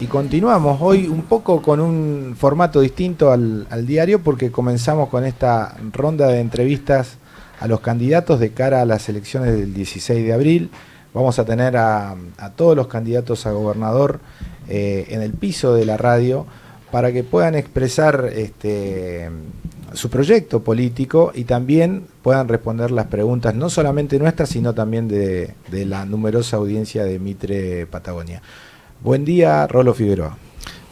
continuamos hoy un poco con un formato distinto al diario porque comenzamos con esta ronda de entrevistas a los candidatos de cara a las elecciones del 16 de abril. Vamos a tener a todos los candidatos a gobernador en el piso de la radio para que puedan expresar su proyecto político y también puedan responder las preguntas no solamente nuestras sino también de la numerosa audiencia de Mitre Patagonia. Buen día, Rolo Figueroa.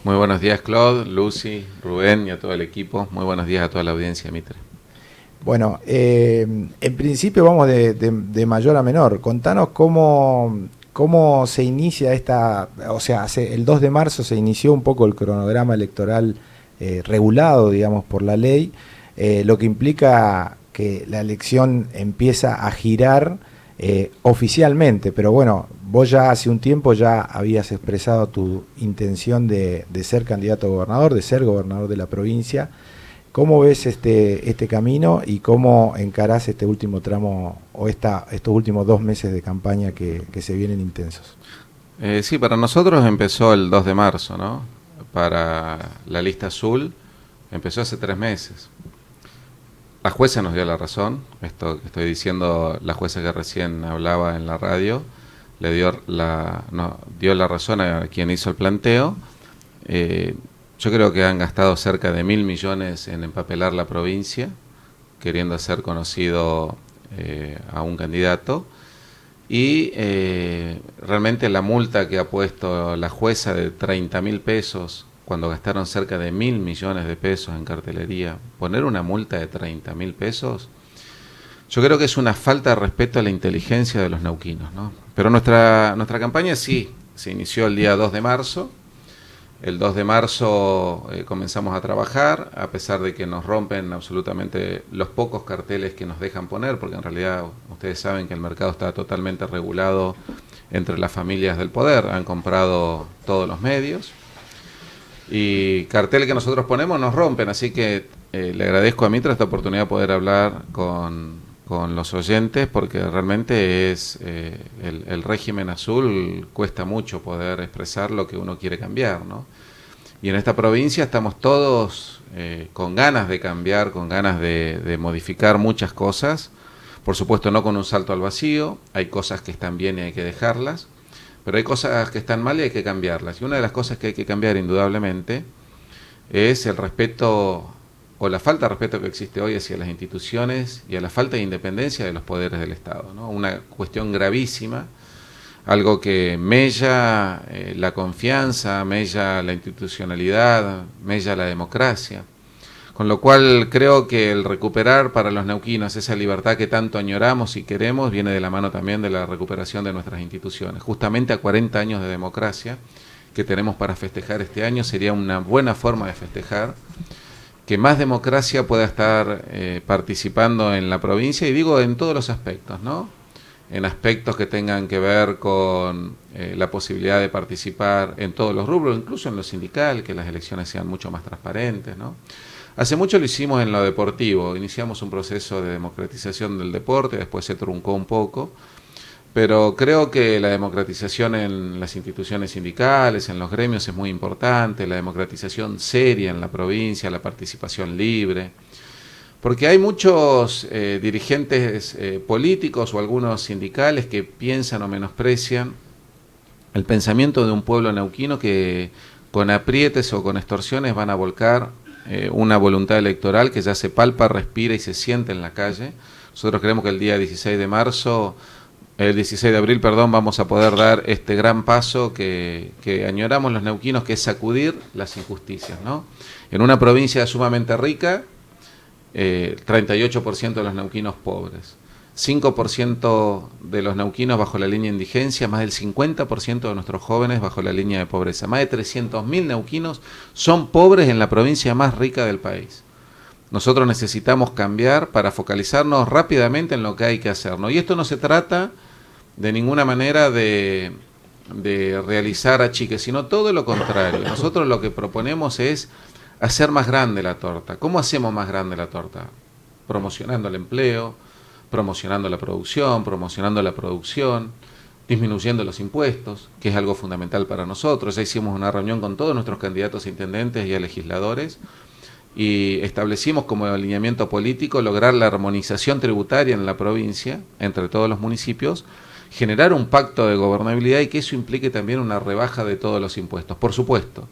Muy buenos días, Claude, Lucy, Rubén y a todo el equipo. Muy buenos días a toda la audiencia, Mitre. Bueno, en principio vamos de mayor a menor. Contanos cómo se inicia o sea, el 2 de marzo se inició un poco el cronograma electoral regulado, digamos, por la ley, lo que implica que la elección empieza a girar oficialmente, pero bueno, vos ya hace un tiempo ya habías expresado tu intención de ser candidato a gobernador, de ser gobernador de la provincia. ¿Cómo ves este camino y cómo encarás este último tramo o estos últimos 2 meses de campaña que se vienen intensos? Sí, para nosotros empezó el 2 de marzo, ¿no? Para la lista azul empezó hace 3 meses. La jueza nos dio la razón, esto que estoy diciendo, la jueza que recién hablaba en la radio, dio la razón a quien hizo el planteo. Yo creo que han gastado cerca de 1.000 millones en empapelar la provincia, queriendo hacer conocido a un candidato. Y realmente la multa que ha puesto la jueza de 30.000 pesos, cuando gastaron cerca de 1.000 millones de pesos en cartelería, poner una multa de 30.000 pesos, yo creo que es una falta de respeto a la inteligencia de los neuquinos, ¿no? Pero nuestra campaña sí, se inició el día 2 de marzo. El 2 de marzo comenzamos a trabajar, a pesar de que nos rompen absolutamente los pocos carteles que nos dejan poner, porque en realidad ustedes saben que el mercado está totalmente regulado entre las familias del poder, han comprado todos los medios, y carteles que nosotros ponemos nos rompen, así que le agradezco a Mitra esta oportunidad de poder hablar con los oyentes, porque realmente es el régimen azul cuesta mucho poder expresar lo que uno quiere cambiar, ¿no? Y en esta provincia estamos todos con ganas de cambiar, con ganas de modificar muchas cosas, por supuesto no con un salto al vacío, hay cosas que están bien y hay que dejarlas, pero hay cosas que están mal y hay que cambiarlas, y una de las cosas que hay que cambiar indudablemente es el respeto o la falta de respeto que existe hoy hacia las instituciones y a la falta de independencia de los poderes del Estado, ¿no? Una cuestión gravísima, algo que mella la confianza, mella la institucionalidad, mella la democracia. Con lo cual creo que el recuperar para los neuquinos esa libertad que tanto añoramos y queremos viene de la mano también de la recuperación de nuestras instituciones. Justamente a 40 años de democracia que tenemos para festejar este año, sería una buena forma de festejar que más democracia pueda estar participando en la provincia, y digo en todos los aspectos, ¿no? En aspectos que tengan que ver con la posibilidad de participar en todos los rubros, incluso en lo sindical, que las elecciones sean mucho más transparentes, ¿no? Hace mucho lo hicimos en lo deportivo, iniciamos un proceso de democratización del deporte, después se truncó un poco, pero creo que la democratización en las instituciones sindicales, en los gremios es muy importante, la democratización seria en la provincia, la participación libre, porque hay muchos dirigentes políticos o algunos sindicales que piensan o menosprecian el pensamiento de un pueblo neuquino que con aprietes o con extorsiones van a volcar una voluntad electoral que ya se palpa, respira y se siente en la calle. Nosotros creemos que el día 16 de abril, vamos a poder dar este gran paso que añoramos los neuquinos, que es sacudir las injusticias, ¿no? En una provincia sumamente rica, 38% de los neuquinos pobres, 5% de los neuquinos bajo la línea de indigencia, más del 50% de nuestros jóvenes bajo la línea de pobreza. Más de 300.000 neuquinos son pobres en la provincia más rica del país. Nosotros necesitamos cambiar para focalizarnos rápidamente en lo que hay que hacer, ¿no? Y esto no se trata de ninguna manera de realizar achiques, sino todo lo contrario. Nosotros lo que proponemos es hacer más grande la torta. ¿Cómo hacemos más grande la torta? Promocionando el empleo, promocionando la producción, disminuyendo los impuestos, que es algo fundamental para nosotros. Ya hicimos una reunión con todos nuestros candidatos a intendentes y a legisladores y establecimos como alineamiento político lograr la armonización tributaria en la provincia, entre todos los municipios, generar un pacto de gobernabilidad y que eso implique también una rebaja de todos los impuestos. Por supuesto,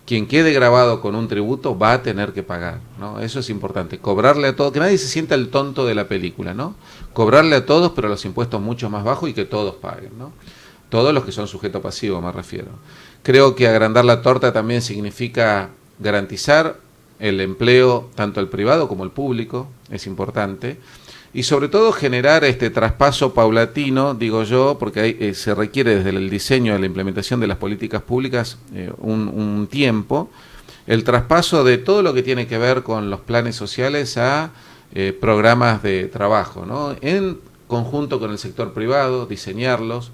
quien quede grabado con un tributo va a tener que pagar, ¿no? Eso es importante, cobrarle a todos, que nadie se sienta el tonto de la película, ¿no? Cobrarle a todos, pero los impuestos mucho más bajos y que todos paguen, ¿no? Todos los que son sujeto pasivo, me refiero. Creo que agrandar la torta también significa garantizar el empleo, tanto el privado como el público, es importante, y sobre todo generar este traspaso paulatino, digo yo, porque se requiere desde el diseño de la implementación de las políticas públicas un tiempo, el traspaso de todo lo que tiene que ver con los planes sociales a programas de trabajo, ¿no? En conjunto con el sector privado, diseñarlos,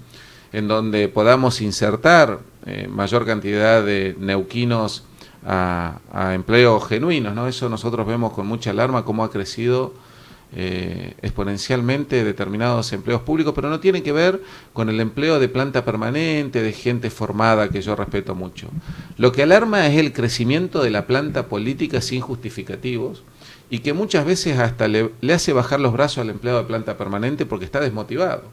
en donde podamos insertar mayor cantidad de neuquinos a empleos genuinos, ¿no? Eso nosotros vemos con mucha alarma cómo ha crecido exponencialmente determinados empleos públicos, pero no tiene que ver con el empleo de planta permanente, de gente formada, que yo respeto mucho. Lo que alarma es el crecimiento de la planta política sin justificativos y que muchas veces hasta le hace bajar los brazos al empleado de planta permanente porque está desmotivado.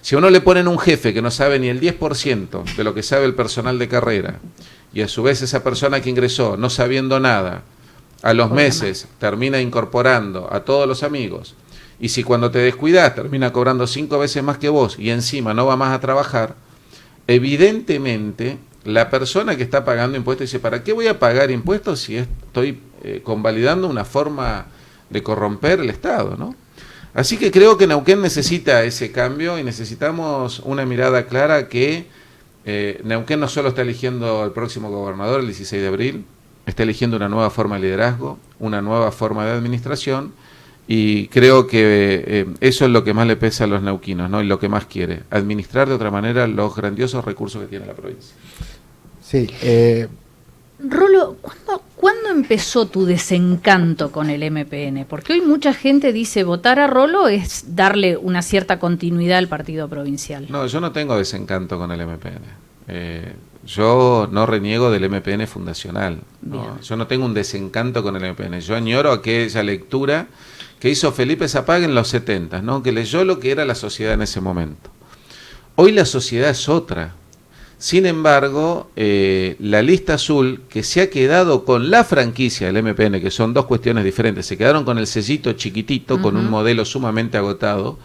Si a uno le ponen un jefe que no sabe ni el 10% de lo que sabe el personal de carrera y a su vez esa persona que ingresó no sabiendo nada, a los meses termina incorporando a todos los amigos, y si cuando te descuidas termina cobrando 5 veces más que vos y encima no va más a trabajar, evidentemente la persona que está pagando impuestos dice, ¿para qué voy a pagar impuestos si estoy convalidando una forma de corromper el Estado, ¿no? Así que creo que Neuquén necesita ese cambio y necesitamos una mirada clara que Neuquén no solo está eligiendo al próximo gobernador el 16 de abril, está eligiendo una nueva forma de liderazgo, una nueva forma de administración, y creo que eso es lo que más le pesa a los neuquinos, ¿no? Y lo que más quiere, administrar de otra manera los grandiosos recursos que tiene la provincia. Sí. Rolo, ¿cuándo empezó tu desencanto con el MPN? Porque hoy mucha gente dice votar a Rolo es darle una cierta continuidad al partido provincial. No, yo no tengo desencanto con el MPN. Yo no reniego del MPN fundacional, ¿no? Yo no tengo un desencanto con el MPN. Yo añoro aquella lectura que hizo Felipe Zapag en los 70, ¿no? Que leyó lo que era la sociedad en ese momento. Hoy la sociedad es otra. Sin embargo, la lista azul, que se ha quedado con la franquicia del MPN, que son dos cuestiones diferentes, se quedaron con el sellito chiquitito, con un modelo sumamente agotado,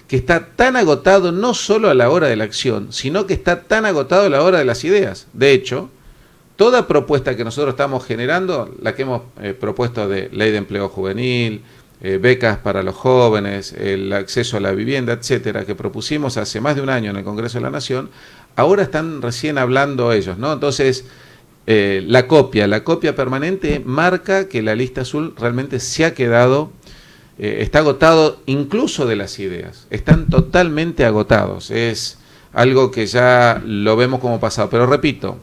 que está tan agotado no solo a la hora de la acción, sino que está tan agotado a la hora de las ideas. De hecho, toda propuesta que nosotros estamos generando, la que hemos propuesto de ley de empleo juvenil, becas para los jóvenes, el acceso a la vivienda, etcétera, que propusimos hace más de un año en el Congreso de la Nación, ahora están recién hablando ellos, ¿no? Entonces, la copia permanente marca que la lista azul realmente se ha quedado, está agotado incluso de las ideas, están totalmente agotados, es algo que ya lo vemos como pasado, pero repito,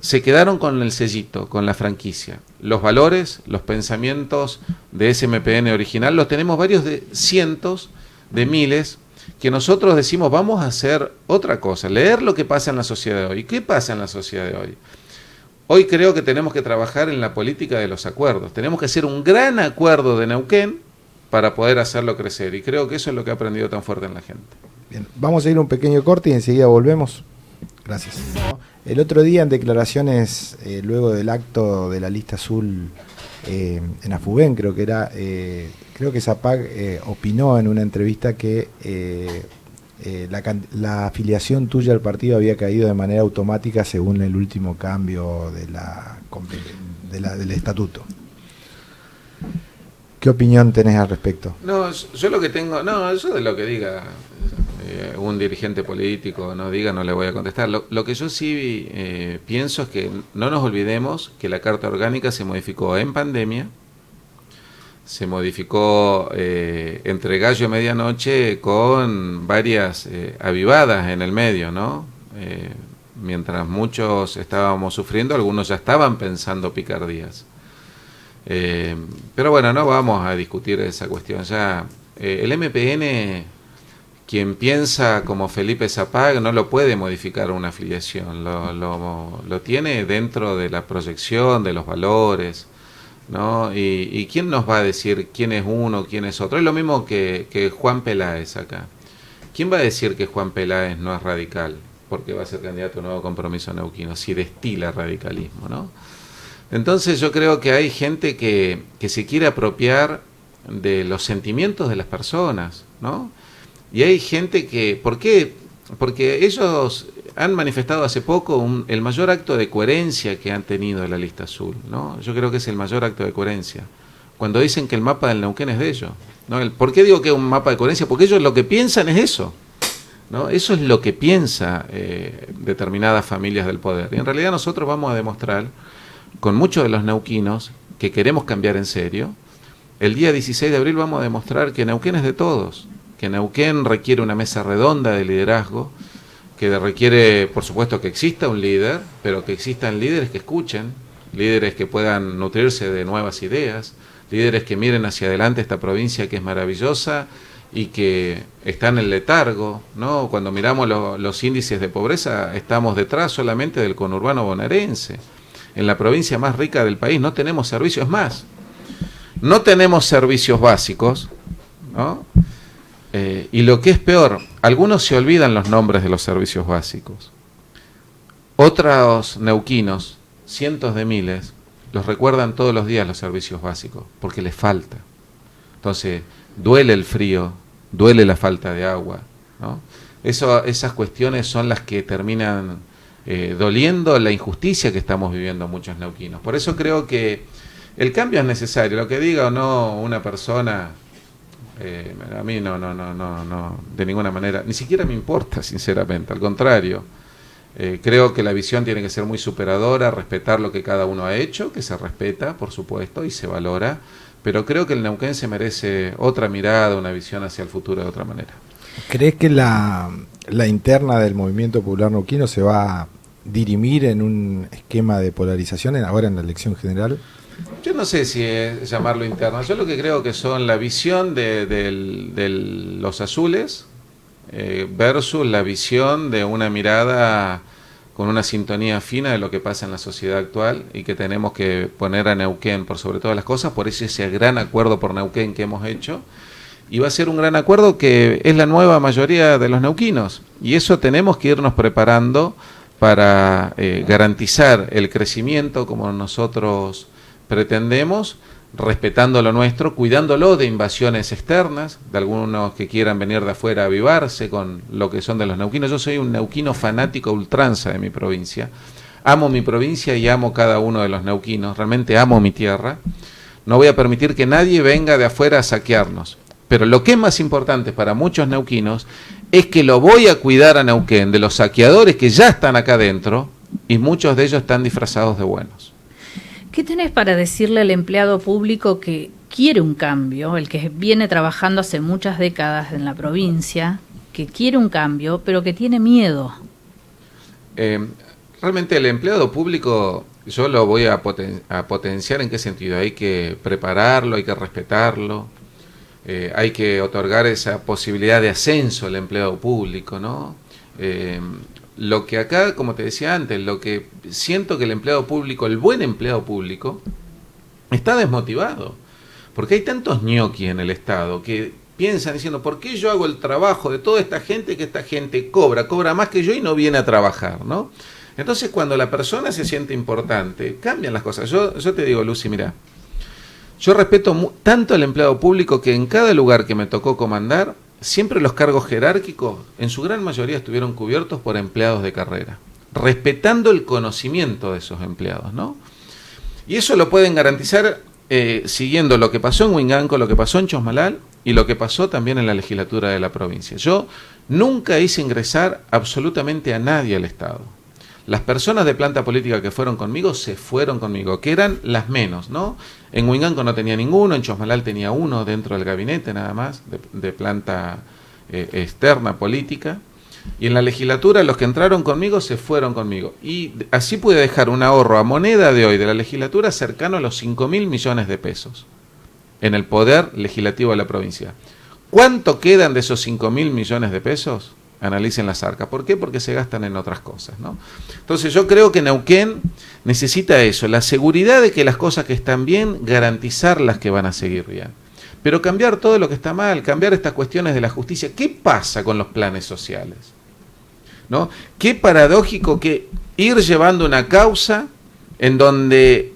se quedaron con el sellito, con la franquicia, los valores, los pensamientos de ese MPN original, los tenemos varios de cientos de miles, que nosotros decimos vamos a hacer otra cosa, leer lo que pasa en la sociedad de hoy. ¿Qué pasa en la sociedad de hoy? Hoy creo que tenemos que trabajar en la política de los acuerdos, tenemos que hacer un gran acuerdo de Neuquén para poder hacerlo crecer, y creo que eso es lo que ha aprendido tan fuerte en la gente. Bien, vamos a ir un pequeño corte y enseguida volvemos. Gracias. El otro día en declaraciones, luego del acto de la lista azul en Afubén, creo que Zapag opinó en una entrevista que la afiliación tuya al partido había caído de manera automática según el último cambio del estatuto. ¿Qué opinión tenés al respecto? No, yo lo que tengo, eso de lo que diga un dirigente político, no le voy a contestar. Lo que yo sí pienso es que no nos olvidemos que la Carta Orgánica se modificó en pandemia, se modificó entre gallo y medianoche con varias avivadas en el medio, ¿no? Mientras muchos estábamos sufriendo, algunos ya estaban pensando picardías. Pero bueno, no vamos a discutir esa cuestión. Ya el MPN quien piensa como Felipe Zapag no lo puede modificar una afiliación, lo tiene dentro de la proyección, de los valores, ¿no? Y ¿quién nos va a decir quién es uno, quién es otro? Es lo mismo que Juan Peláez acá. ¿Quién va a decir que Juan Peláez no es radical porque va a ser candidato a un nuevo Compromiso Neuquino, si destila radicalismo, ¿no? Entonces yo creo que hay gente que se quiere apropiar de los sentimientos de las personas, ¿no? Y hay gente que... ¿Por qué? Porque ellos han manifestado hace poco el mayor acto de coherencia que han tenido en la lista azul, ¿no? Yo creo que es el mayor acto de coherencia. Cuando dicen que el mapa del Neuquén es de ellos, ¿no? ¿Por qué digo que es un mapa de coherencia? Porque ellos lo que piensan es eso, ¿no? Eso es lo que piensa determinadas familias del poder. Y en realidad nosotros vamos a demostrar, con muchos de los neuquinos, que queremos cambiar en serio. El día 16 de abril vamos a demostrar que Neuquén es de todos, que Neuquén requiere una mesa redonda de liderazgo, que requiere, por supuesto, que exista un líder, pero que existan líderes que escuchen, líderes que puedan nutrirse de nuevas ideas, líderes que miren hacia adelante esta provincia que es maravillosa y que está en el letargo, ¿no? Cuando miramos los índices de pobreza, estamos detrás solamente del conurbano bonaerense. En la provincia más rica del país no tenemos servicios más. No tenemos servicios básicos, ¿no? Y lo que es peor, algunos se olvidan los nombres de los servicios básicos. Otros neuquinos, cientos de miles, los recuerdan todos los días los servicios básicos, porque les falta. Entonces, duele el frío, duele la falta de agua, ¿no? Esas cuestiones son las que terminan doliendo la injusticia que estamos viviendo muchos neuquinos. Por eso creo que el cambio es necesario. Lo que diga o no una persona, a mí no, de ninguna manera, ni siquiera me importa, sinceramente. Al contrario, creo que la visión tiene que ser muy superadora, respetar lo que cada uno ha hecho, que se respeta, por supuesto, y se valora, pero creo que el Neuquén se merece otra mirada, una visión hacia el futuro de otra manera. ¿Crees que la interna del movimiento popular neuquino se va a dirimir en un esquema de polarización ahora en la elección general? Yo no sé si es llamarlo interna. Yo lo que creo que son la visión de los azules versus la visión de una mirada con una sintonía fina de lo que pasa en la sociedad actual y que tenemos que poner a Neuquén por sobre todas las cosas. Por eso ese gran acuerdo por Neuquén que hemos hecho. Y va a ser un gran acuerdo que es la nueva mayoría de los neuquinos. Y eso tenemos que irnos preparando para garantizar el crecimiento como nosotros pretendemos, respetando lo nuestro, cuidándolo de invasiones externas, de algunos que quieran venir de afuera a avivarse con lo que son de los neuquinos. Yo soy un neuquino fanático ultranza de mi provincia. Amo mi provincia y amo cada uno de los neuquinos. Realmente amo mi tierra. No voy a permitir que nadie venga de afuera a saquearnos. Pero lo que es más importante para muchos neuquinos es que lo voy a cuidar a Neuquén de los saqueadores que ya están acá adentro y muchos de ellos están disfrazados de buenos. ¿Qué tenés para decirle al empleado público que quiere un cambio, el que viene trabajando hace muchas décadas en la provincia, que quiere un cambio, pero que tiene miedo? Realmente el empleado público yo lo voy a potenciar. ¿En qué sentido? Hay que prepararlo, hay que respetarlo, hay que otorgar esa posibilidad de ascenso al empleado público, ¿no? Lo que acá, como te decía antes, lo que siento que el empleado público, el buen empleado público, está desmotivado. Porque hay tantos ñoquis en el Estado que piensan diciendo, ¿por qué yo hago el trabajo de toda esta gente que esta gente cobra más que yo y no viene a trabajar, ¿no? Entonces, cuando la persona se siente importante, cambian las cosas. Yo te digo, Lucy, mira, yo respeto tanto al empleado público que en cada lugar que me tocó comandar, siempre los cargos jerárquicos, en su gran mayoría, estuvieron cubiertos por empleados de carrera, respetando el conocimiento de esos empleados, ¿no? Y eso lo pueden garantizar siguiendo lo que pasó en Huinganco, lo que pasó en Chosmalal y lo que pasó también en la legislatura de la provincia. Yo nunca hice ingresar absolutamente a nadie al Estado. Las personas de planta política que fueron conmigo, se fueron conmigo, que eran las menos, ¿no? En Huinganco no tenía ninguno, en Chosmalal tenía uno dentro del gabinete nada más, de planta externa política, y en la legislatura los que entraron conmigo se fueron conmigo. Y así pude dejar un ahorro a moneda de hoy de la legislatura cercano a los 5.000 millones de pesos en el poder legislativo de la provincia. ¿Cuánto quedan de esos 5.000 millones de pesos? Analicen las arcas. ¿Por qué? Porque se gastan en otras cosas, ¿no? Entonces yo creo que Neuquén necesita eso, la seguridad de que las cosas que están bien, garantizarlas que van a seguir bien. Pero cambiar todo lo que está mal, cambiar estas cuestiones de la justicia. ¿Qué pasa con los planes sociales? ¿No? Qué paradójico que ir llevando una causa en donde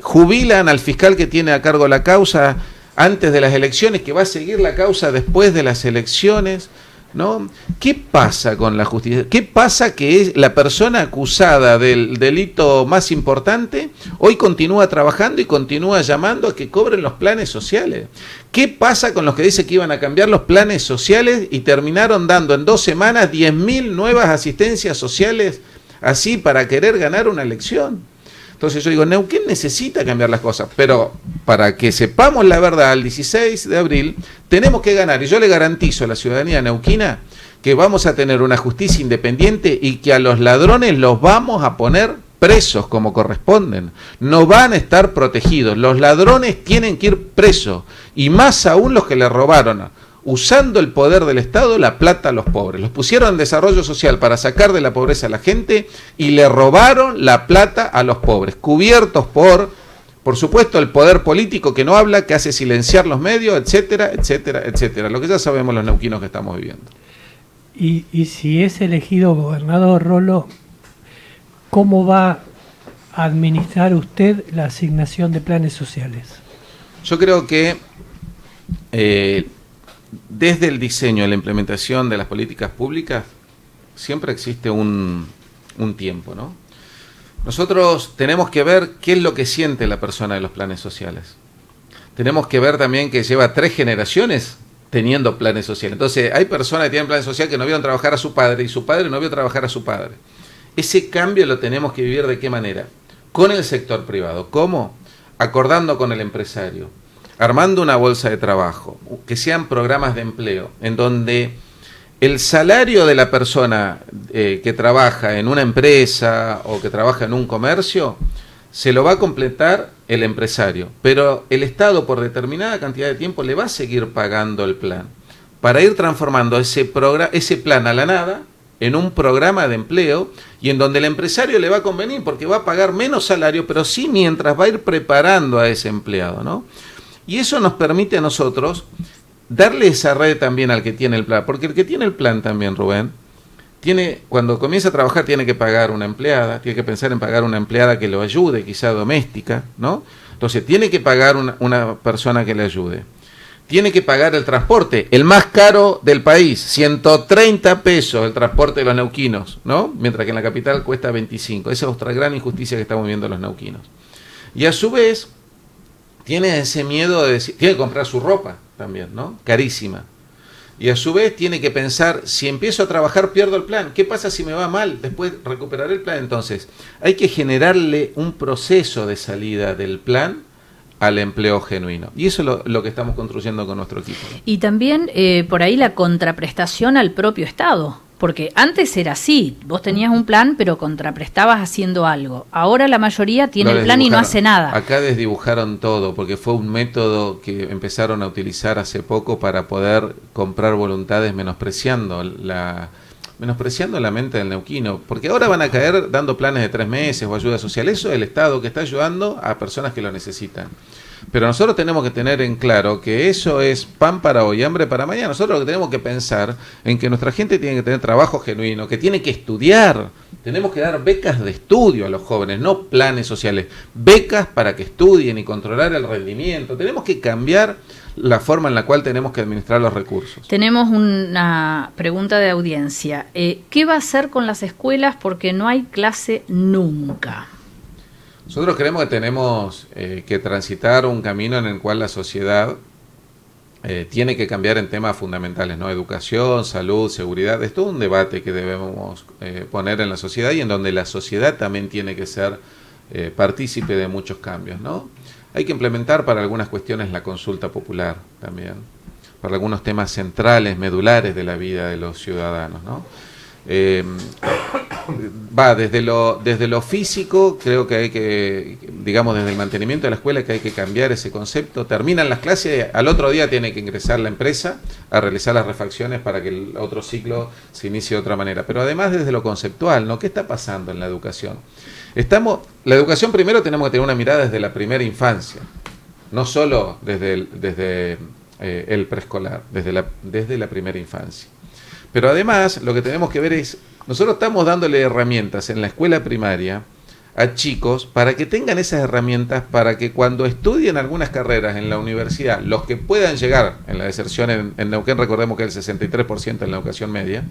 jubilan al fiscal que tiene a cargo la causa antes de las elecciones, que va a seguir la causa después de las elecciones, ¿no? ¿Qué pasa con la justicia? ¿Qué pasa que es la persona acusada del delito más importante hoy continúa trabajando y continúa llamando a que cobren los planes sociales? ¿Qué pasa con los que dicen que iban a cambiar los planes sociales y terminaron dando en 2 semanas 10.000 nuevas asistencias sociales así para querer ganar una elección? Entonces yo digo, Neuquén necesita cambiar las cosas, pero para que sepamos la verdad, el 16 de abril tenemos que ganar, y yo le garantizo a la ciudadanía neuquina que vamos a tener una justicia independiente y que a los ladrones los vamos a poner presos como corresponden, no van a estar protegidos, los ladrones tienen que ir presos, y más aún los que le robaron, usando el poder del Estado, la plata a los pobres. Los pusieron en desarrollo social para sacar de la pobreza a la gente y le robaron la plata a los pobres, cubiertos por supuesto, el poder político que no habla, que hace silenciar los medios, etcétera, etcétera, etcétera. Lo que ya sabemos los neuquinos que estamos viviendo. Y si es elegido gobernador, Rolo, ¿cómo va a administrar usted la asignación de planes sociales? Yo creo que desde el diseño y la implementación de las políticas públicas siempre existe un tiempo, ¿no? Nosotros tenemos que ver qué es lo que siente la persona de los planes sociales. Tenemos que ver también que lleva 3 generaciones teniendo planes sociales. Entonces, hay personas que tienen planes sociales que no vieron trabajar a su padre y su padre no vio trabajar a su padre. Ese cambio lo tenemos que vivir ¿de qué manera? Con el sector privado. ¿Cómo? Acordando con el empresario, armando una bolsa de trabajo, que sean programas de empleo, en donde el salario de la persona que trabaja en una empresa o que trabaja en un comercio, se lo va a completar el empresario, pero el Estado por determinada cantidad de tiempo le va a seguir pagando el plan, para ir transformando ese plan a la nada en un programa de empleo y en donde el empresario le va a convenir porque va a pagar menos salario, pero sí mientras va a ir preparando a ese empleado, ¿no? Y eso nos permite a nosotros darle esa red también al que tiene el plan, porque el que tiene el plan también, Rubén, cuando comienza a trabajar tiene que pagar una empleada, tiene que pensar en pagar una empleada que lo ayude, quizá doméstica, ¿no? Entonces tiene que pagar una persona que le ayude. Tiene que pagar el transporte, el más caro del país, 130 pesos el transporte de los neuquinos, ¿no? Mientras que en la capital cuesta 25. Esa es otra gran injusticia que estamos viendo los neuquinos. Y a su vez tiene ese miedo de decir, tiene que comprar su ropa también, ¿no? Carísima. Y a su vez tiene que pensar, si empiezo a trabajar pierdo el plan, ¿qué pasa si me va mal? Después recuperaré el plan. Entonces, hay que generarle un proceso de salida del plan al empleo genuino. Y eso es lo que estamos construyendo con nuestro equipo. Y también por ahí la contraprestación al propio Estado. Porque antes era así, vos tenías un plan pero contraprestabas haciendo algo. Ahora la mayoría tiene el plan y no hace nada. Acá desdibujaron todo porque fue un método que empezaron a utilizar hace poco para poder comprar voluntades menospreciando la mente del neuquino. Porque ahora van a caer dando planes de 3 meses o ayuda social. Eso es el Estado que está ayudando a personas que lo necesitan. Pero nosotros tenemos que tener en claro que eso es pan para hoy, hambre para mañana. Nosotros lo que tenemos que pensar en que nuestra gente tiene que tener trabajo genuino, que tiene que estudiar. Tenemos que dar becas de estudio a los jóvenes, no planes sociales. Becas para que estudien y controlar el rendimiento. Tenemos que cambiar la forma en la cual tenemos que administrar los recursos. Tenemos una pregunta de audiencia. ¿Qué va a hacer con las escuelas porque no hay clase nunca? Nosotros creemos que tenemos que transitar un camino en el cual la sociedad tiene que cambiar en temas fundamentales, ¿no? Educación, salud, seguridad. Es todo un debate que debemos poner en la sociedad y en donde la sociedad también tiene que ser partícipe de muchos cambios, ¿no? Hay que implementar para algunas cuestiones la consulta popular también, para algunos temas centrales, medulares de la vida de los ciudadanos, ¿no? Desde lo físico, creo que hay que digamos, desde el mantenimiento de la escuela, que hay que cambiar ese concepto. Terminan las clases, al otro día tiene que ingresar la empresa a realizar las refacciones para que el otro ciclo se inicie de otra manera. Pero además desde lo conceptual, ¿no? ¿Qué está pasando en la educación? La educación primero tenemos que tener una mirada desde la primera infancia, no solo desde el preescolar, desde la primera infancia. Pero además lo que tenemos que ver es, nosotros estamos dándole herramientas en la escuela primaria a chicos para que tengan esas herramientas para que cuando estudien algunas carreras en la universidad, los que puedan llegar en la deserción en Neuquén, recordemos que el 63% en la educación media,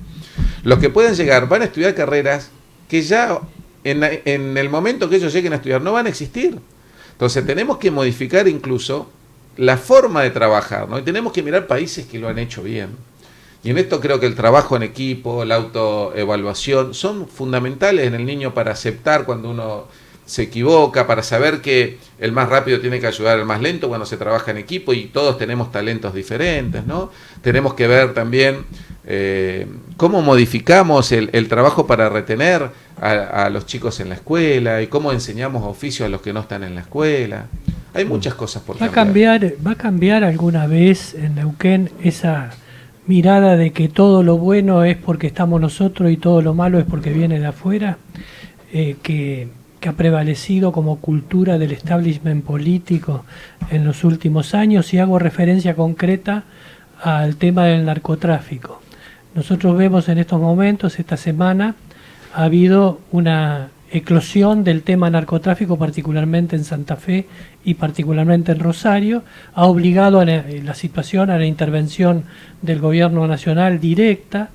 los que puedan llegar van a estudiar carreras que ya en el momento que ellos lleguen a estudiar no van a existir. Entonces tenemos que modificar incluso la forma de trabajar, ¿no? Y tenemos que mirar países que lo han hecho bien. Y en esto creo que el trabajo en equipo, la autoevaluación, son fundamentales en el niño para aceptar cuando uno se equivoca, para saber que el más rápido tiene que ayudar al más lento cuando se trabaja en equipo, y todos tenemos talentos diferentes, ¿no? Tenemos que ver también cómo modificamos el trabajo para retener a los chicos en la escuela, y cómo enseñamos oficios a los que no están en la escuela. Hay muchas cosas por cambiar. ¿Va a cambiar alguna vez en Neuquén esa mirada de que todo lo bueno es porque estamos nosotros y todo lo malo es porque viene de afuera, que ha prevalecido como cultura del establishment político en los últimos años? Y hago referencia concreta al tema del narcotráfico. Nosotros vemos en estos momentos, esta semana, ha habido una eclosión del tema narcotráfico, particularmente en Santa Fe y particularmente en Rosario. Ha obligado a la situación a la intervención del gobierno nacional directa,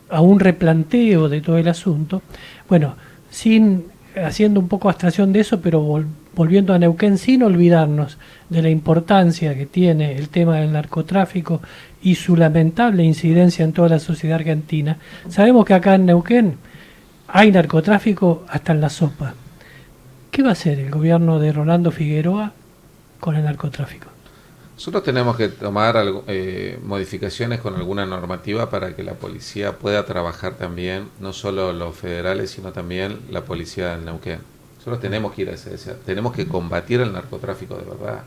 a un replanteo de todo el asunto. Bueno, haciendo un poco abstracción de eso, pero volviendo a Neuquén, sin olvidarnos de la importancia que tiene el tema del narcotráfico y su lamentable incidencia en toda la sociedad argentina. Sabemos que acá en Neuquén hay narcotráfico hasta en la sopa. ¿Qué va a hacer el gobierno de Rolando Figueroa con el narcotráfico? Nosotros tenemos que tomar modificaciones con alguna normativa para que la policía pueda trabajar también, no solo los federales, sino también la policía del Neuquén. Nosotros tenemos que ir a tenemos que combatir el narcotráfico de verdad.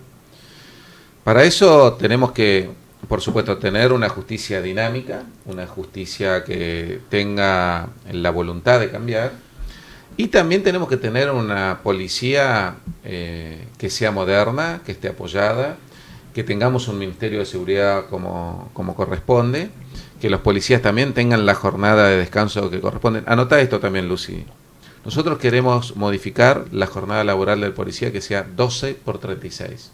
Para eso tenemos que, por supuesto, tener una justicia dinámica, una justicia que tenga la voluntad de cambiar, y también tenemos que tener una policía que sea moderna, que esté apoyada, que tengamos un Ministerio de Seguridad como corresponde, que los policías también tengan la jornada de descanso que corresponde. Anotá esto también, Lucy. Nosotros queremos modificar la jornada laboral del policía que sea 12 por 36.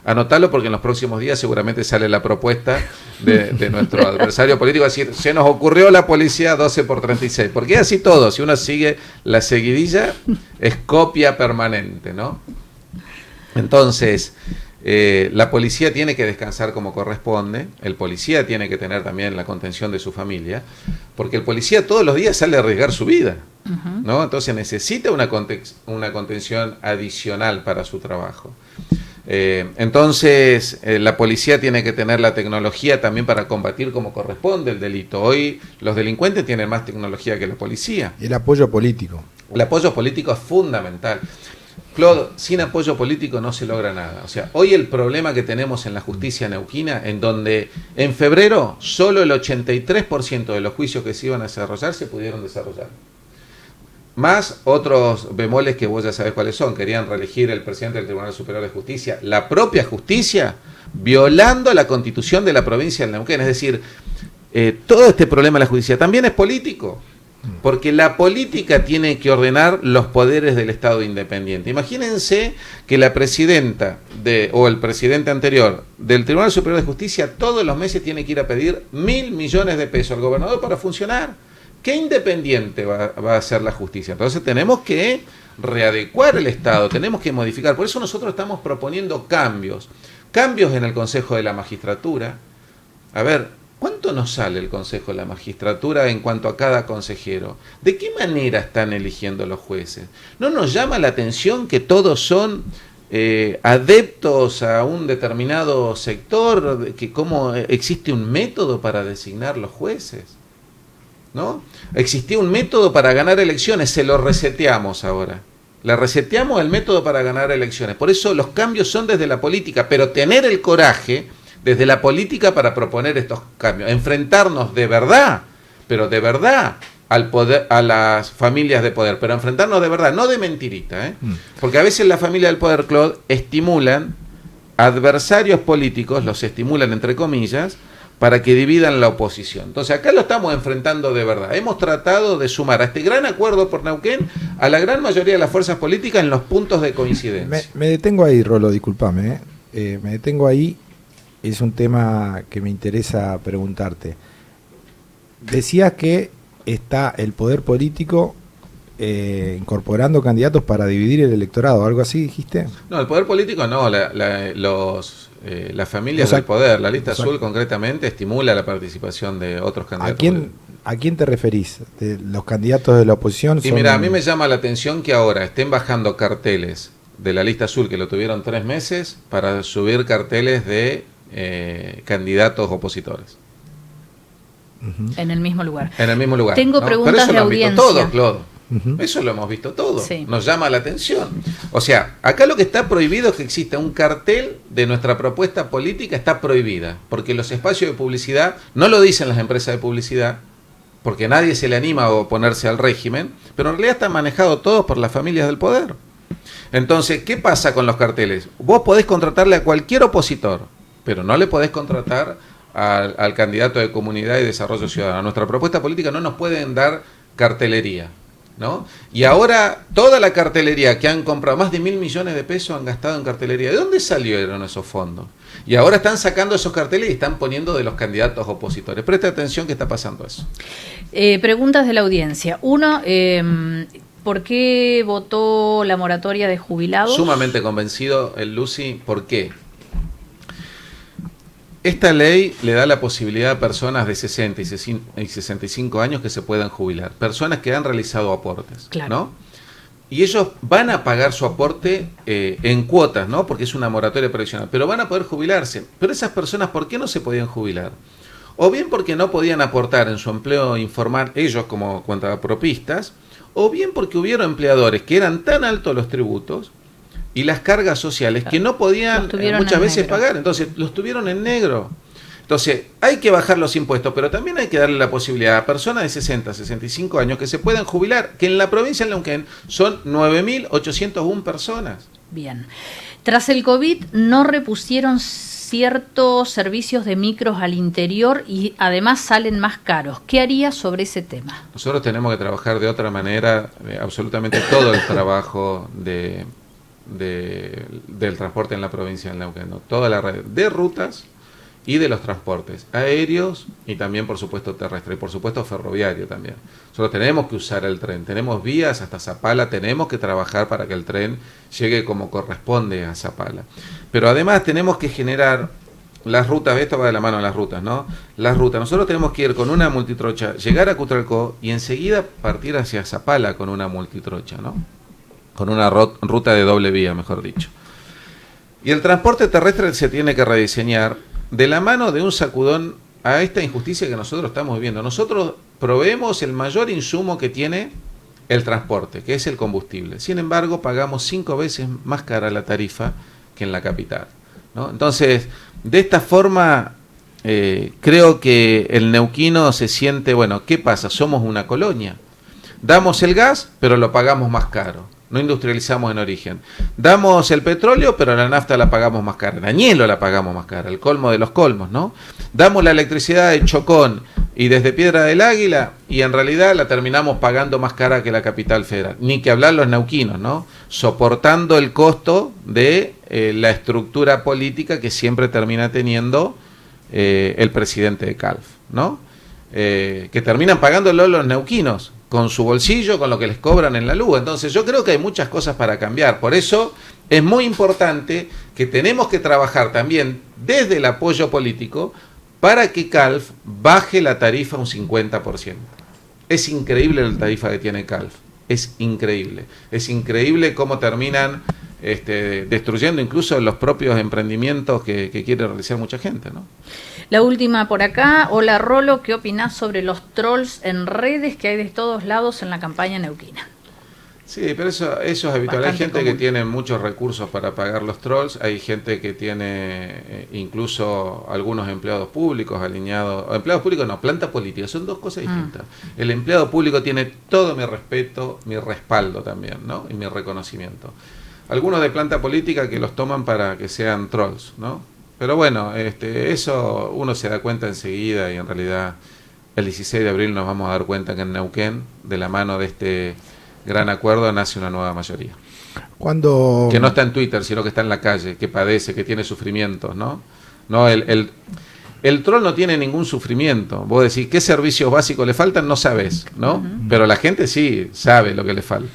Anotalo, porque en los próximos días seguramente sale la propuesta de nuestro adversario político, decir, se nos ocurrió la policía 12 por 36, porque es así todo, si uno sigue la seguidilla, es copia permanente, ¿no? Entonces, la policía tiene que descansar como corresponde, el policía tiene que tener también la contención de su familia, porque el policía todos los días sale a arriesgar su vida, ¿no? Entonces necesita una contención adicional para su trabajo. Entonces la policía tiene que tener la tecnología también para combatir como corresponde el delito. Hoy los delincuentes tienen más tecnología que la policía. Y el apoyo político. El apoyo político es fundamental. Claude, sin apoyo político no se logra nada. O sea, hoy el problema que tenemos en la justicia neuquina, en donde en febrero solo el 83% de los juicios que se iban a desarrollar se pudieron desarrollar. Más otros bemoles que vos ya sabés cuáles son. Querían reelegir el presidente del Tribunal Superior de Justicia, la propia justicia, violando la constitución de la provincia del Neuquén. Es decir, todo este problema de la justicia también es político. Porque la política tiene que ordenar los poderes del Estado independiente. Imagínense que la presidenta o el presidente anterior del Tribunal Superior de Justicia todos los meses tiene que ir a pedir 1.000 millones de pesos al gobernador para funcionar. ¿Qué independiente va a ser la justicia? Entonces tenemos que readecuar el Estado, tenemos que modificar. Por eso nosotros estamos proponiendo cambios en el Consejo de la Magistratura. A ver, ¿cuánto nos sale el Consejo de la Magistratura en cuanto a cada consejero? ¿De qué manera están eligiendo los jueces? ¿No nos llama la atención que todos son adeptos a un determinado sector? Que cómo existe un método para designar los jueces, ¿no? Existía un método para ganar elecciones, se lo reseteamos ahora. Le reseteamos el método para ganar elecciones. Por eso los cambios son desde la política, pero tener el coraje desde la política para proponer estos cambios. Enfrentarnos de verdad, pero de verdad, al poder, a las familias de poder, pero enfrentarnos de verdad, no de mentirita, ¿eh? Porque a veces la familia del poder, Claude, estimulan adversarios políticos, los estimulan entre comillas, para que dividan la oposición. Entonces acá lo estamos enfrentando de verdad. Hemos tratado de sumar a este gran acuerdo por Neuquén a la gran mayoría de las fuerzas políticas en los puntos de coincidencia. Me detengo ahí, Rolo, discúlpame. Me detengo ahí, es un tema que me interesa preguntarte. Decías que está el poder político incorporando candidatos para dividir el electorado, ¿algo así dijiste? No, el poder político no, las familias del poder, la lista azul concretamente estimula la participación de otros candidatos. ¿A quién te referís? ¿De los candidatos de la oposición? Y mira, a mí me llama la atención que ahora estén bajando carteles de la lista azul, que lo tuvieron 3 meses, para subir carteles de candidatos opositores. En el mismo lugar. En el mismo lugar. Tengo preguntas Pero eso de lo audiencia. han visto todos, Claude. Eso lo hemos visto todo. Sí. Nos llama la atención. O sea, acá lo que está prohibido es que exista un cartel de nuestra propuesta política, está prohibida. Porque los espacios de publicidad, no lo dicen las empresas de publicidad, porque nadie se le anima a oponerse al régimen, pero en realidad están manejados todos por las familias del poder. Entonces, ¿qué pasa con los carteles? Vos podés contratarle a cualquier opositor, pero no le podés contratar al candidato de Comunidad y Desarrollo Ciudadano. A nuestra propuesta política no nos pueden dar cartelería, ¿no? Y ahora toda la cartelería que han comprado, más de 1.000 millones de pesos han gastado en cartelería. ¿De dónde salieron esos fondos? Y ahora están sacando esos carteles y están poniendo de los candidatos opositores. Preste atención que está pasando eso. Preguntas de la audiencia. Uno, ¿por qué votó la moratoria de jubilados? Sumamente convencido el Lucy. ¿Por qué? Esta ley le da la posibilidad a personas de 60 y 65 años que se puedan jubilar. Personas que han realizado aportes, claro, ¿no? Y ellos van a pagar su aporte en cuotas, ¿no? Porque es una moratoria previsional. Pero van a poder jubilarse. Pero esas personas, ¿por qué no se podían jubilar? O bien porque no podían aportar en su empleo informal ellos como cuentapropistas, o bien porque hubieron empleadores que eran tan altos los tributos y las cargas sociales que no podían muchas veces pagar, entonces los tuvieron en negro. Entonces hay que bajar los impuestos, pero también hay que darle la posibilidad a personas de 60, 65 años que se puedan jubilar, que en la provincia de Neuquén son 9.801 personas. Bien. Tras el COVID no repusieron ciertos servicios de micros al interior y además salen más caros. ¿Qué haría sobre ese tema? Nosotros tenemos que trabajar de otra manera, absolutamente todo el trabajo del transporte en la provincia de Neuquén, ¿no? Toda la red de rutas y de los transportes aéreos y también por supuesto terrestre y por supuesto ferroviario también. Nosotros tenemos que usar el tren, tenemos vías hasta Zapala, tenemos que trabajar para que el tren llegue como corresponde a Zapala. Pero además tenemos que generar las rutas, esto va de la mano de las rutas, ¿no? Las rutas, nosotros tenemos que ir con una multitrocha, llegar a Cutralcó y enseguida partir hacia Zapala con una multitrocha, ¿no? Con una ruta de doble vía, mejor dicho. Y el transporte terrestre se tiene que rediseñar de la mano de un sacudón a esta injusticia que nosotros estamos viviendo. Nosotros proveemos el mayor insumo que tiene el transporte, que es el combustible. Sin embargo, pagamos 5 veces más cara la tarifa que en la capital, ¿no? Entonces, de esta forma, creo que el neuquino se siente, bueno, ¿qué pasa? Somos una colonia. Damos el gas, pero lo pagamos más caro. No industrializamos en origen. Damos el petróleo, pero la nafta la pagamos más cara. El añelo la pagamos más cara, el colmo de los colmos, ¿no? Damos la electricidad de Chocón y desde Piedra del Águila y en realidad la terminamos pagando más cara que la capital federal. Ni que hablar los neuquinos, ¿no? Soportando el costo de la estructura política que siempre termina teniendo el presidente de CALF, ¿no? Que terminan pagándolo los neuquinos con su bolsillo, con lo que les cobran en la luz. Entonces yo creo que hay muchas cosas para cambiar. Por eso es muy importante que tenemos que trabajar también desde el apoyo político para que CALF baje la tarifa un 50%. Es increíble la tarifa que tiene CALF. Es increíble. Es increíble cómo terminan destruyendo incluso los propios emprendimientos que quiere realizar mucha gente, ¿no? La última por acá. Hola Rolo, ¿qué opinás sobre los trolls en redes que hay de todos lados en la campaña neuquina? Sí, pero eso es habitual. Hay gente que tiene muchos recursos para pagar los trolls, hay gente que tiene incluso algunos empleados públicos alineados, o empleados públicos no, planta política, son dos cosas distintas. El empleado público tiene todo mi respeto, mi respaldo también, ¿no? Y mi reconocimiento. Algunos de planta política que los toman para que sean trolls, ¿no? Pero bueno, eso uno se da cuenta enseguida y en realidad el 16 de abril nos vamos a dar cuenta que en Neuquén, de la mano de este gran acuerdo, nace una nueva mayoría. Que no está en Twitter, sino que está en la calle, que padece, que tiene sufrimientos, ¿no? No, el troll no tiene ningún sufrimiento. Vos decís, ¿qué servicios básicos le faltan? No sabés, ¿no? Pero la gente sí sabe lo que le falta.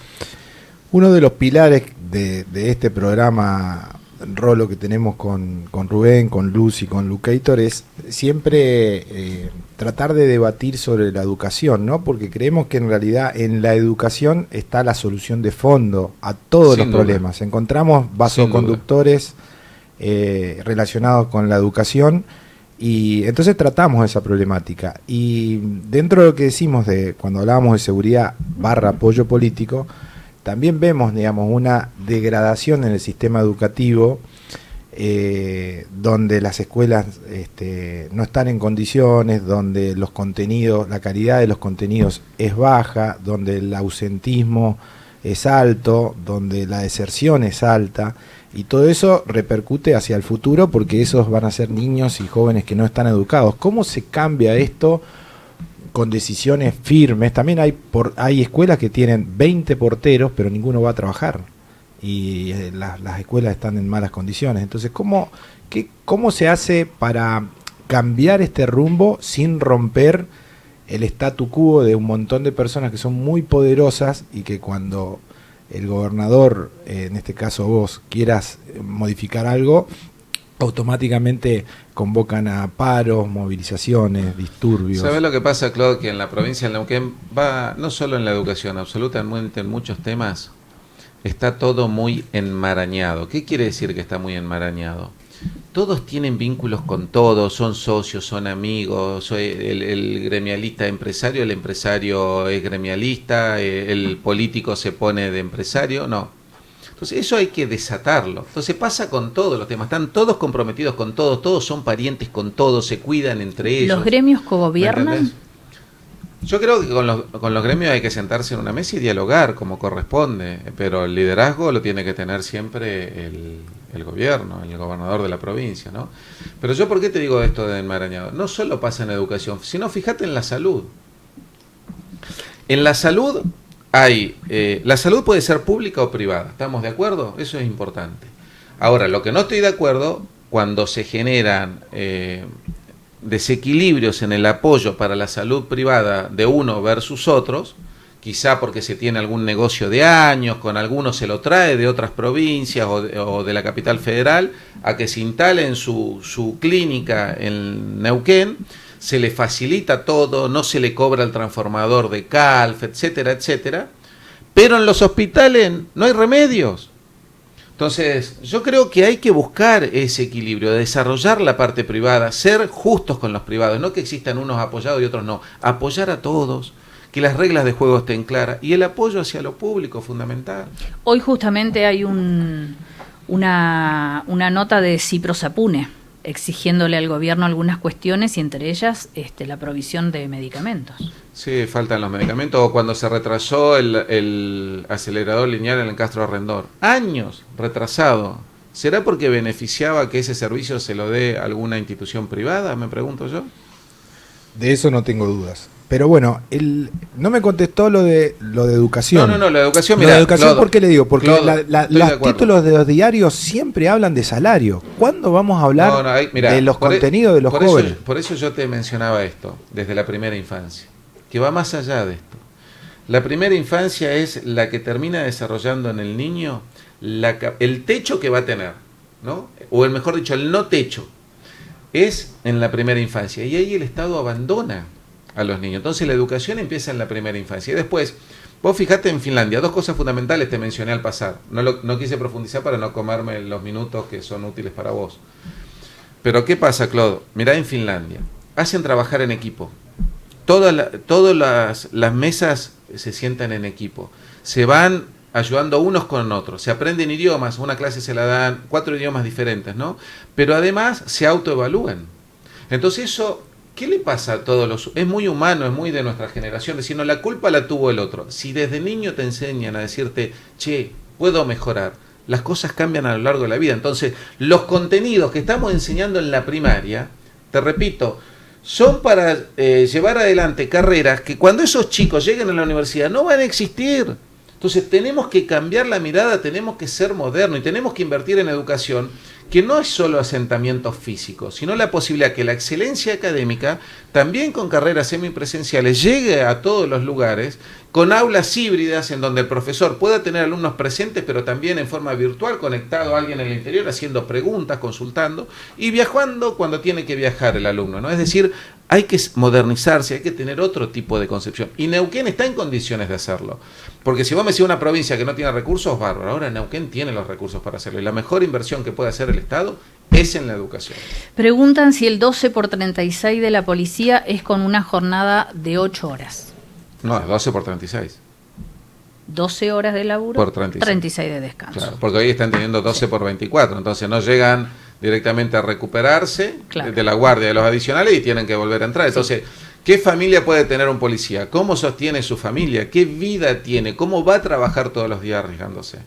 Uno de los pilares de este programa, Rolo, que tenemos con Rubén, con Luz y con Lucator, es siempre tratar de debatir sobre la educación, ¿no? Porque creemos que en realidad en la educación está la solución de fondo a todos los problemas. Encontramos vasoconductores relacionados con la educación y entonces tratamos esa problemática. Y dentro de lo que decimos cuando hablábamos de seguridad / apoyo político, también vemos, digamos, una degradación en el sistema educativo, donde las escuelas no están en condiciones, donde los contenidos, la calidad de los contenidos es baja, donde el ausentismo es alto, donde la deserción es alta, y todo eso repercute hacia el futuro porque esos van a ser niños y jóvenes que no están educados. ¿Cómo se cambia esto con decisiones firmes? También hay escuelas que tienen 20 porteros, pero ninguno va a trabajar. Y las escuelas están en malas condiciones. Entonces, ¿cómo se hace para cambiar este rumbo sin romper el statu quo de un montón de personas que son muy poderosas y que cuando el gobernador, en este caso vos, quieras modificar algo, automáticamente convocan a paros, movilizaciones, disturbios? ¿Sabes lo que pasa, Claude? Que en la provincia de Neuquén va, no solo en la educación, absolutamente en muchos temas, está todo muy enmarañado. ¿Qué quiere decir que está muy enmarañado? Todos tienen vínculos con todos, son socios, son amigos, el gremialista empresario, el empresario es gremialista, el político se pone de empresario, no. Entonces eso hay que desatarlo. Entonces pasa con todos los temas, están todos comprometidos con todos, todos son parientes con todos, se cuidan entre ellos. ¿Los gremios cogobiernan? Yo creo que con los gremios hay que sentarse en una mesa y dialogar como corresponde, pero el liderazgo lo tiene que tener siempre el gobierno, el gobernador de la provincia, ¿no? Pero yo, ¿por qué te digo esto de enmarañado? No solo pasa en educación, sino fíjate en la salud. En la salud la salud puede ser pública o privada, ¿estamos de acuerdo? Eso es importante. Ahora, lo que no estoy de acuerdo, cuando se generan desequilibrios en el apoyo para la salud privada de uno versus otros, quizá porque se tiene algún negocio de años, con algunos se lo trae de otras provincias o de la capital federal, a que se instale en su clínica en Neuquén, se le facilita todo, no se le cobra el transformador de Calf, etcétera, etcétera, pero en los hospitales no hay remedios. Entonces, yo creo que hay que buscar ese equilibrio, desarrollar la parte privada, ser justos con los privados, no que existan unos apoyados y otros no, apoyar a todos, que las reglas de juego estén claras y el apoyo hacia lo público fundamental. Hoy justamente hay una nota de Cipro Sapune exigiéndole al gobierno algunas cuestiones y entre ellas la provisión de medicamentos. Sí, faltan los medicamentos, o cuando se retrasó el acelerador lineal en el Castro Arrendor. Años retrasado. ¿Será porque beneficiaba que ese servicio se lo dé alguna institución privada? Me pregunto yo. De eso no tengo dudas. Pero bueno, no me contestó lo de educación. No, la educación, mira. La educación, ¿por qué le digo? Porque los títulos de los diarios siempre hablan de salario. ¿Cuándo vamos a hablar de los contenidos de los jóvenes? Por eso yo te mencionaba esto, desde la primera infancia, que va más allá de esto. La primera infancia es la que termina desarrollando en el niño el techo que va a tener, ¿no? O mejor dicho, el no techo. Es en la primera infancia. Y ahí el Estado abandona a los niños. Entonces la educación empieza en la primera infancia. Y después, vos fijate en Finlandia, dos cosas fundamentales te mencioné al pasar. No quise profundizar para no comerme los minutos que son útiles para vos. Pero ¿qué pasa, Claude? Mirá en Finlandia. Hacen trabajar en equipo. Todas las mesas se sientan en equipo. Se van ayudando unos con otros. Se aprenden idiomas, una clase se la dan 4 idiomas diferentes, ¿no? Pero además se autoevalúan. Entonces eso, ¿qué le pasa a todos los...? Es muy humano, es muy de nuestra generación, decir, no, la culpa la tuvo el otro. Si desde niño te enseñan a decirte, che, puedo mejorar, las cosas cambian a lo largo de la vida. Entonces, los contenidos que estamos enseñando en la primaria, te repito, son para llevar adelante carreras que cuando esos chicos lleguen a la universidad no van a existir. Entonces tenemos que cambiar la mirada, tenemos que ser modernos y tenemos que invertir en educación, que no es solo asentamientos físicos, sino la posibilidad que la excelencia académica, también con carreras semipresenciales, llegue a todos los lugares, con aulas híbridas en donde el profesor pueda tener alumnos presentes, pero también en forma virtual, conectado a alguien en el interior, haciendo preguntas, consultando, y viajando cuando tiene que viajar el alumno, ¿no? Es decir, hay que modernizarse, hay que tener otro tipo de concepción. Y Neuquén está en condiciones de hacerlo. Porque si vos me decís una provincia que no tiene recursos, bárbaro. Ahora Neuquén tiene los recursos para hacerlo. Y la mejor inversión que puede hacer el Estado es en la educación. Preguntan si el 12x36 de la policía es con una jornada de 8 horas. No, es 12 por 36. 12 horas de laburo, Por 36 de descanso. Claro, porque hoy están teniendo 12 por 24. Entonces no llegan directamente a recuperarse de la guardia de los adicionales y tienen que volver a entrar. Entonces, ¿qué familia puede tener un policía? ¿Cómo sostiene su familia? ¿Qué vida tiene? ¿Cómo va a trabajar todos los días arriesgándose?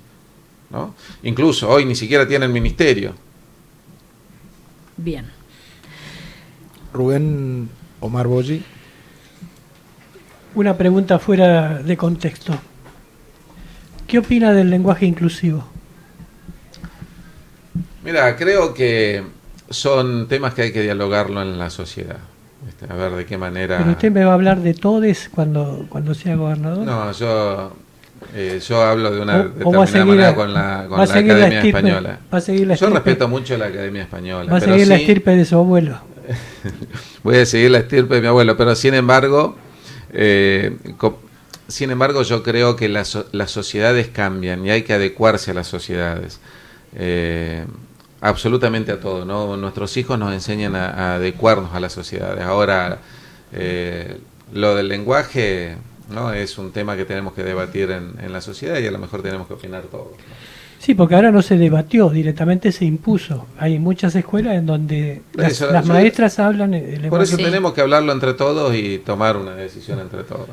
¿No? Incluso hoy ni siquiera tiene el ministerio. Bien. Rubén Omar Boyi. Una pregunta fuera de contexto. ¿Qué opina del lenguaje inclusivo? Mira, creo que son temas que hay que dialogarlo en la sociedad. A ver de qué manera... ¿Pero usted me va a hablar de todes cuando sea gobernador? No, yo hablo de una determinada manera con la Academia Española. ¿Va a seguir la yo estirpe? respeto mucho la Academia Española. ¿Va a seguir la estirpe de su abuelo? Voy a seguir la estirpe de mi abuelo, pero sin embargo... yo creo que las sociedades cambian y hay que adecuarse a las sociedades. Absolutamente a todo, ¿no? Nuestros hijos nos enseñan a adecuarnos a las sociedades. Ahora, lo del lenguaje, ¿no? Es un tema que tenemos que debatir en la sociedad y a lo mejor tenemos que opinar todos, ¿no? Sí, porque ahora no se debatió, directamente se impuso. Hay muchas escuelas en donde las maestras hablan el lenguaje. Por eso tenemos que hablarlo entre todos y tomar una decisión entre todos.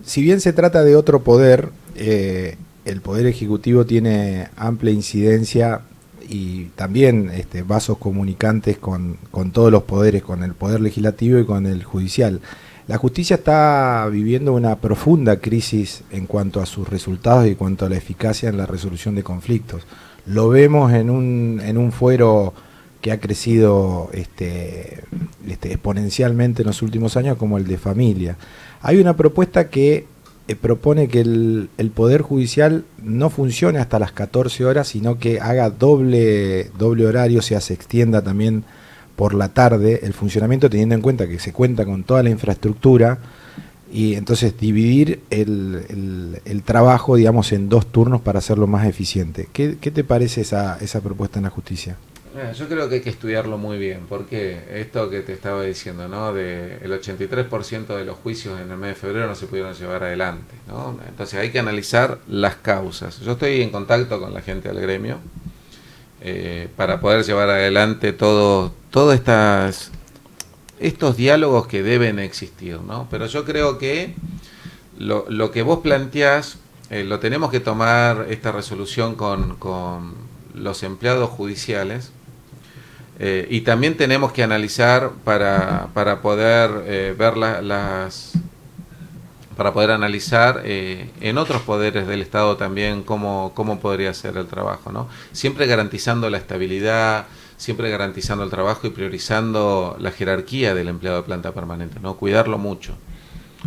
Si bien se trata de otro poder, el Poder Ejecutivo tiene amplia incidencia y también vasos comunicantes con todos los poderes, con el Poder Legislativo y con el Judicial. La justicia está viviendo una profunda crisis en cuanto a sus resultados y en cuanto a la eficacia en la resolución de conflictos. Lo vemos en un fuero que ha crecido exponencialmente en los últimos años, como el de familia. Hay una propuesta que propone que el Poder Judicial no funcione hasta las 14 horas, sino que haga doble horario, o sea, se extienda también por la tarde el funcionamiento, teniendo en cuenta que se cuenta con toda la infraestructura, y entonces dividir el trabajo, digamos, en 2 turnos para hacerlo más eficiente. ¿Qué te parece esa propuesta en la justicia? Yo creo que hay que estudiarlo muy bien, porque esto que te estaba diciendo, ¿no? De el 83% de los juicios en el mes de febrero no se pudieron llevar adelante, ¿no? Entonces hay que analizar las causas. Yo estoy en contacto con la gente del gremio para poder llevar adelante todos estos diálogos que deben existir, ¿no? Pero yo creo que lo que vos planteás, lo tenemos que tomar esta resolución con los empleados judiciales, y también tenemos que analizar para poder ver para poder analizar en otros poderes del Estado también cómo podría ser el trabajo, ¿no? Siempre garantizando la estabilidad, siempre garantizando el trabajo y priorizando la jerarquía del empleado de planta permanente, ¿no? Cuidarlo mucho.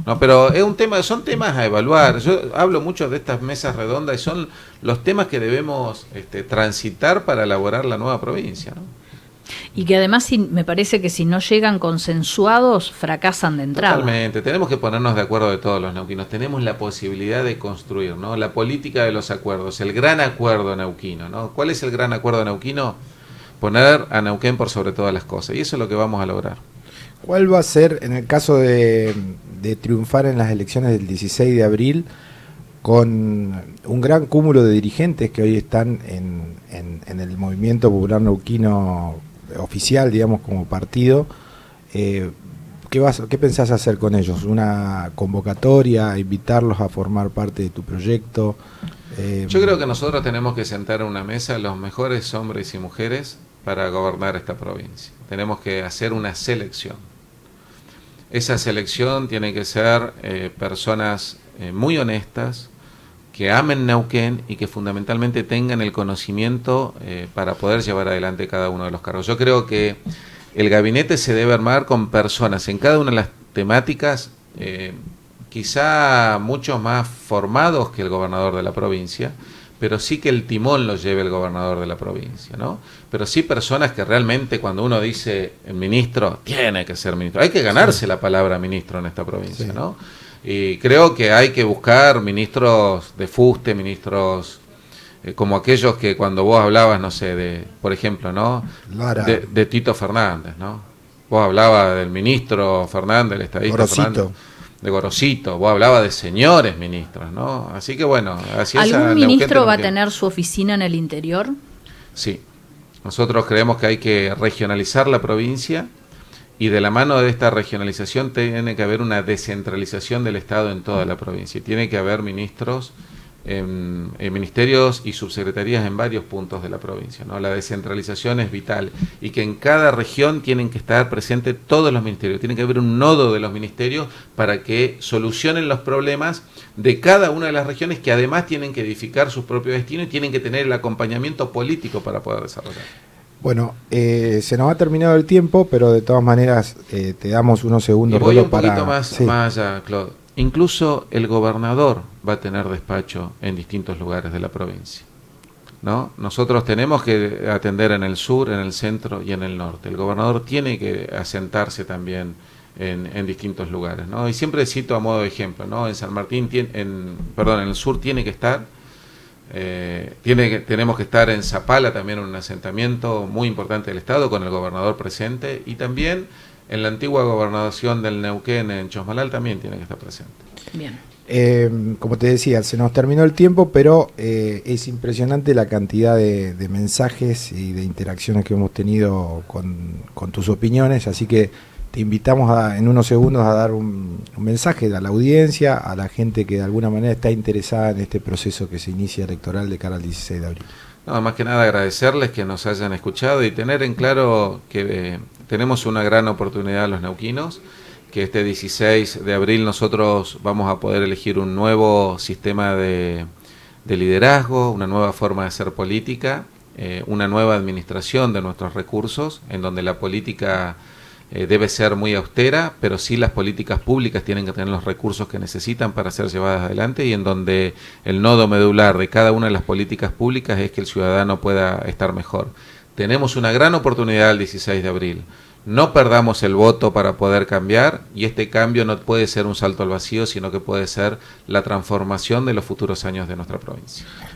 No, pero es un tema, son temas a evaluar. Yo hablo mucho de estas mesas redondas y son los temas que debemos transitar para elaborar la nueva provincia, ¿no? Y que además me parece que si no llegan consensuados, fracasan de entrada. Totalmente, tenemos que ponernos de acuerdo de todos los neuquinos. Tenemos la posibilidad de construir, ¿no? La política de los acuerdos, el gran acuerdo neuquino, ¿no? ¿Cuál es el gran acuerdo neuquino? Poner a Neuquén por sobre todas las cosas, y eso es lo que vamos a lograr. ¿Cuál va a ser, en el caso de triunfar en las elecciones del 16 de abril, con un gran cúmulo de dirigentes que hoy están en el movimiento popular neuquino oficial, digamos, como partido. ¿Qué pensás hacer con ellos? ¿Una convocatoria, invitarlos a formar parte de tu proyecto? Yo creo que nosotros tenemos que sentar en una mesa a los mejores hombres y mujeres para gobernar esta provincia. Tenemos que hacer una selección. Esa selección tiene que ser personas muy honestas, que amen Neuquén y que fundamentalmente tengan el conocimiento para poder llevar adelante cada uno de los cargos. Yo creo que el gabinete se debe armar con personas en cada una de las temáticas, quizá muchos más formados que el gobernador de la provincia, pero sí que el timón lo lleve el gobernador de la provincia, ¿no? Pero sí personas que realmente, cuando uno dice el ministro, tiene que ser ministro. Hay que ganarse la palabra ministro en esta provincia, ¿no? Y creo que hay que buscar ministros de fuste, ministros como aquellos que cuando vos hablabas, no sé, de, por ejemplo, ¿no? De Tito Fernández, ¿no? Vos hablabas del ministro Fernández, el estadista Fernández, de Gorosito, vos hablabas de señores ministros, ¿no? Así que bueno, así es. ¿Algún ministro va a tener su oficina en el interior? Sí. Nosotros creemos que hay que regionalizar la provincia y de la mano de esta regionalización tiene que haber una descentralización del Estado en toda la provincia. Tiene que haber ministros en ministerios y subsecretarías en varios puntos de la provincia, ¿no? La descentralización es vital y que en cada región tienen que estar presentes todos los ministerios. Tiene que haber un nodo de los ministerios para que solucionen los problemas de cada una de las regiones, que además tienen que edificar su propio destino y tienen que tener el acompañamiento político para poder desarrollar. Bueno, se nos ha terminado el tiempo, pero de todas maneras te damos unos segundos. Y voy un poquito más allá, Claude. Incluso el gobernador va a tener despacho en distintos lugares de la provincia, ¿no? Nosotros tenemos que atender en el sur, en el centro y en el norte. El gobernador tiene que asentarse también en distintos lugares, ¿no? Y siempre cito a modo de ejemplo, ¿no? En San Martín, en el sur tiene que estar. Tenemos que estar en Zapala también, en un asentamiento muy importante del Estado, con el gobernador presente, y también en la antigua gobernación del Neuquén, en Chosmalal, también tiene que estar presente. Bien. Como te decía, se nos terminó el tiempo, pero es impresionante la cantidad de mensajes y de interacciones que hemos tenido con tus opiniones, así que te invitamos en unos segundos a dar un mensaje a la audiencia, a la gente que de alguna manera está interesada en este proceso que se inicia electoral de cara al 16 de abril. No, más que nada agradecerles que nos hayan escuchado y tener en claro que tenemos una gran oportunidad los neuquinos, que este 16 de abril nosotros vamos a poder elegir un nuevo sistema de liderazgo, una nueva forma de hacer política, una nueva administración de nuestros recursos, en donde la política debe ser muy austera, pero sí las políticas públicas tienen que tener los recursos que necesitan para ser llevadas adelante, y en donde el nodo medular de cada una de las políticas públicas es que el ciudadano pueda estar mejor. Tenemos una gran oportunidad el 16 de abril. No perdamos el voto para poder cambiar, y este cambio no puede ser un salto al vacío, sino que puede ser la transformación de los futuros años de nuestra provincia.